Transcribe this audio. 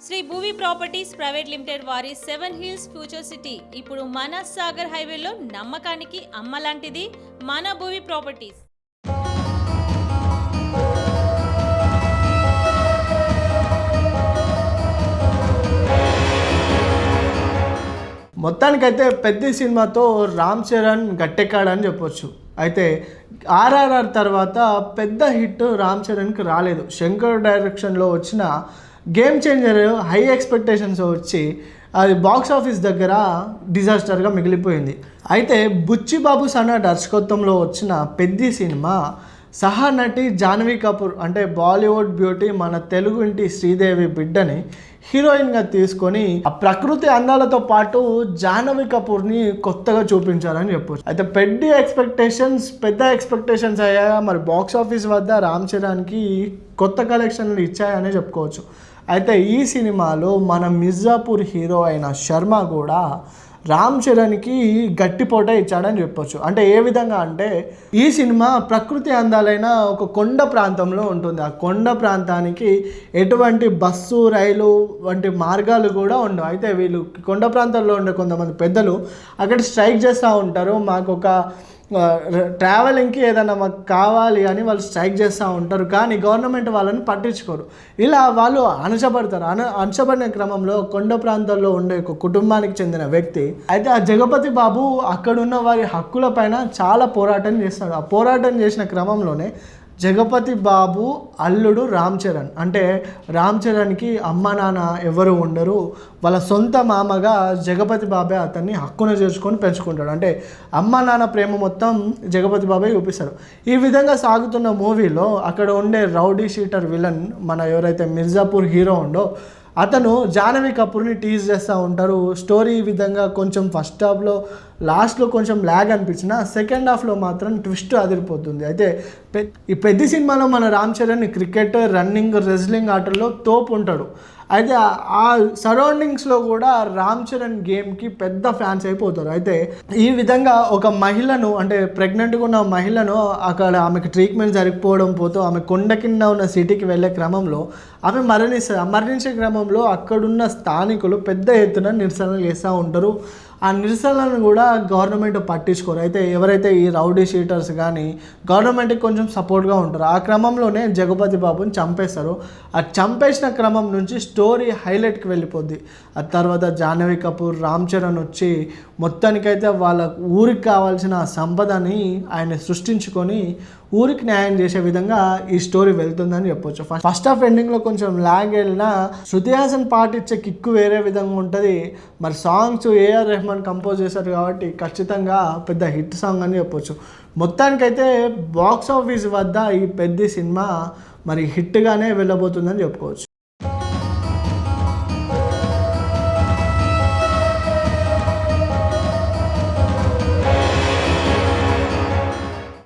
Shri Bhuvi properties private limited వారి 7 hills future city ఇప్పుడు మన సాగర్ హైవేలో నమ్మకానికి అమ్మలాంటిది మన భూవి ప్రాపర్టీస్. మొత్తానికైతే పెద్ద సినిమాతో రామ్ చరణ్ గట్టెక్కాడని చెప్పొచ్చు. అయితే ఆర్ఆర్ఆర్ తర్వాత పెద్ద హిట్ రామ్ చరణ్కి రాలేదు. శంకర్ డైరెక్షన్లో వచ్చిన గేమ్ చేంజర్ హై ఎక్స్పెక్టేషన్స్ వచ్చి అది బాక్స్ ఆఫీస్ దగ్గర డిజాస్టర్గా మిగిలిపోయింది. అయితే బుచ్చిబాబు సన్న దర్శకత్వంలో వచ్చిన పెద్ద సినిమా సహా నటి జాహ్నవి కపూర్ అంటే బాలీవుడ్ బ్యూటీ మన తెలుగు ఇంటి శ్రీదేవి బిడ్డని హీరోయిన్గా తీసుకొని ఆ ప్రకృతి అందాలతో పాటు జాహ్నవి కపూర్ని కొత్తగా చూపించాలని చెప్పొచ్చు. అయితే పెద్ద ఎక్స్పెక్టేషన్స్ అయ్యాయా మరి బాక్స్ ఆఫీస్ వద్ద రామ్ చరణ్కి కొత్త కలెక్షన్లు ఇచ్చాయనే చెప్పుకోవచ్చు. అయితే ఈ సినిమాలో మన మిర్జాపూర్ హీరో అయిన శర్మ కూడా రామ్ చరణ్కి గట్టిపోట ఇచ్చాడని చెప్పొచ్చు. అంటే ఏ విధంగా అంటే ఈ సినిమా ప్రకృతి అందాలైన ఒక కొండ ప్రాంతంలో ఉంటుంది. ఆ కొండ ప్రాంతానికి ఎటువంటి బస్సు రైలు వంటి మార్గాలు కూడా ఉండవు. అయితే వీళ్ళు కొండ ప్రాంతాల్లో ఉండే కొంతమంది పెద్దలు అక్కడ స్ట్రైక్ చేస్తూ ఉంటారు. మాకు ఒక ట్రావెలింగ్కి ఏదైనా మాకు కావాలి అని వాళ్ళు స్ట్రైక్ చేస్తూ ఉంటారు, కానీ గవర్నమెంట్ వాళ్ళని పట్టించుకోరు. ఇలా వాళ్ళు అణచబడతారు. అణచబడిన క్రమంలో కొండ ప్రాంతాల్లో ఉండే ఒక కుటుంబానికి చెందిన వ్యక్తి అయితే ఆ జగపతి బాబు అక్కడున్న వారి హక్కుల పైన చాలా పోరాటం చేస్తాడు. ఆ పోరాటం చేసిన క్రమంలోనే జగపతి బాబు అల్లుడు రామ్ చరణ్ అంటే రామ్ చరణ్కి అమ్మ నాన్న ఎవరు ఉండరు, వాళ్ళ సొంత మామగా జగపతి బాబే అతన్ని హక్కున చేర్చుకొని పెంచుకుంటాడు. అంటే అమ్మ నాన్న ప్రేమ మొత్తం జగపతి బాబే చూపిస్తాడు. ఈ విధంగా సాగుతున్న మూవీలో అక్కడ ఉండే రౌడీ షీటర్ విలన్ మన ఎవరైతే మిర్జాపూర్ హీరో ఉండో అతను జాహ్నవి కపూర్ని టీజ్ చేస్తూ ఉంటారు. స్టోరీ ఈ విధంగా కొంచెం ఫస్ట్ హాఫ్లో లాస్ట్లో కొంచెం ల్యాగ్ అనిపించిన సెకండ్ హాఫ్లో మాత్రం ట్విస్ట్ అదిరిపోతుంది. అయితే ఈ పెద్ద సినిమాలో మన Ram Charan cricket, running, wrestling ఆటల్లో తోపు ఉంటాడు. అయితే ఆ సరౌండింగ్స్లో కూడా రామ్ చరణ్ గేమ్కి పెద్ద ఫ్యాన్స్ అయిపోతారు. అయితే ఈ విధంగా ఒక మహిళను అంటే ప్రెగ్నెంట్గా ఉన్న మహిళను అక్కడ ఆమెకు ట్రీట్మెంట్ జరిగిపోవడం పోతూ ఆమె కొండ కింద ఉన్న సిటీకి వెళ్ళే క్రమంలో ఆమె మరణిస్తుంది. ఆ మరణించే క్రమంలో అక్కడున్న స్థానికులు పెద్ద ఎత్తున నిరసనలు చేస్తూ ఉంటారు. ఆ నిరసనలను కూడా గవర్నమెంట్ పట్టించుకోరు. అయితే ఎవరైతే ఈ రౌడీ షీటర్స్ కానీ గవర్నమెంట్కి కొంచెం సపోర్ట్గా ఉంటారు. ఆ క్రమంలోనే జగపతి బాబుని చంపేస్తారు. ఆ చంపేసిన క్రమం నుంచి స్టోరీ హైలైట్కి వెళ్ళిపోద్ది. ఆ తర్వాత జాహ్నవి కపూర్, రామ్ చరణ్ వచ్చి మొత్తానికైతే వాళ్ళ ఊరికి కావాల్సిన సంపదని ఆయన సృష్టించుకొని ఊరికి న్యాయం చేసే విధంగా ఈ స్టోరీ వెళ్తుందని చెప్పొచ్చు. ఫస్ట్ హాఫ్ ఎండింగ్లో కొంచెం ల్యాగ్ వెళ్ళినా శృతి హాసన్ పాట ఇచ్చే కిక్కు వేరే విధంగా ఉంటుంది. మరి సాంగ్స్ ఏఆర్ రెహమాన్ కంపోజ్ చేశారు కాబట్టి ఖచ్చితంగా పెద్ద హిట్ సాంగ్ అని చెప్పొచ్చు. మొత్తానికైతే బాక్స్ ఆఫీస్ వద్ద ఈ పెద్ద సినిమా మరి హిట్గానే వెళ్ళబోతుందని చెప్పుకోవచ్చు.